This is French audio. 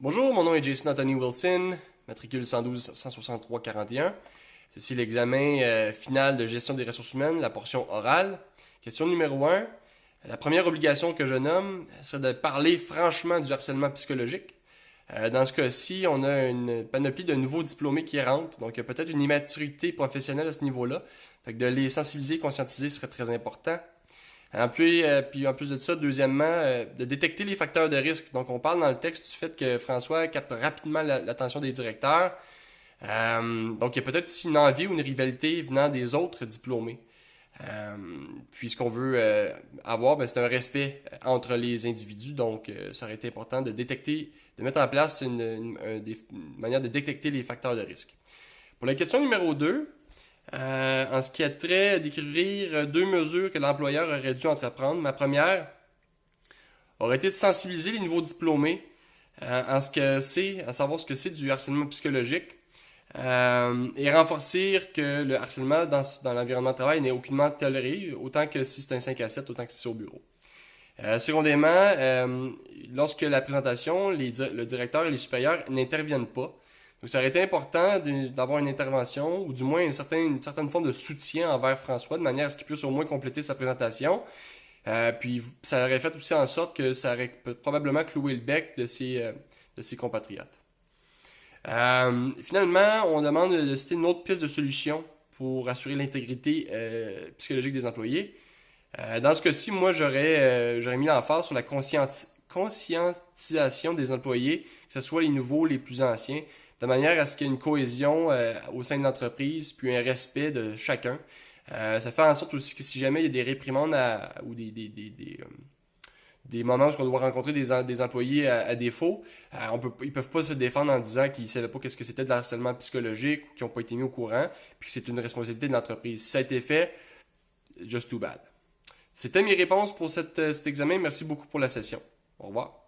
Bonjour, mon nom est Jason Anthony Wilson, matricule 112 163 41. Ceci est l'examen final de gestion des ressources humaines, la portion orale. Question numéro 1. La première obligation que je nomme, c'est de parler franchement du harcèlement psychologique. Dans ce cas-ci, on a une panoplie de nouveaux diplômés qui rentrent, donc il y a peut-être une immaturité professionnelle à ce niveau-là. Fait que de les sensibiliser, conscientiser serait très important. Puis en plus de ça, deuxièmement, de détecter les facteurs de risque. Donc, on parle dans le texte du fait que François capte rapidement l'attention des directeurs. Donc, il y a peut-être aussi une envie ou une rivalité venant des autres diplômés. Puis, ce qu'on veut avoir, ben, c'est un respect entre les individus. Donc, ça aurait été important de détecter, de mettre en place une manière de détecter les facteurs de risque. Pour la question numéro 2, en ce qui a trait à décrire deux mesures que l'employeur aurait dû entreprendre. Ma première aurait été de sensibiliser les nouveaux diplômés en ce que c'est, à savoir ce que c'est du harcèlement psychologique et renforcer que le harcèlement dans l'environnement de travail n'est aucunement toléré, autant que si c'est un 5 à 7, autant que si c'est au bureau. Secondément, lorsque la présentation, le directeur et les supérieurs n'interviennent pas. Donc, ça aurait été important d'avoir une intervention ou du moins une certaine forme de soutien envers François de manière à ce qu'il puisse au moins compléter sa présentation. Puis, ça aurait fait aussi en sorte que ça aurait probablement cloué le bec de ses compatriotes. Finalement, on demande de citer une autre piste de solution pour assurer l'intégrité psychologique des employés. Dans ce cas-ci, moi, j'aurais mis l'emphase sur la conscientisation des employés, que ce soit les nouveaux, les plus anciens, de manière à ce qu'il y ait une cohésion au sein de l'entreprise, puis un respect de chacun. Ça fait en sorte aussi que si jamais il y a des réprimandes ou des moments où on doit rencontrer des employés à défaut, ils peuvent pas se défendre en disant qu'ils savaient pas qu'est-ce que c'était de harcèlement psychologique ou qu'ils n'ont pas été mis au courant, puis que c'est une responsabilité de l'entreprise. Si ça a été fait, just too bad. C'était mes réponses pour cet examen. Merci beaucoup pour la session. Au revoir.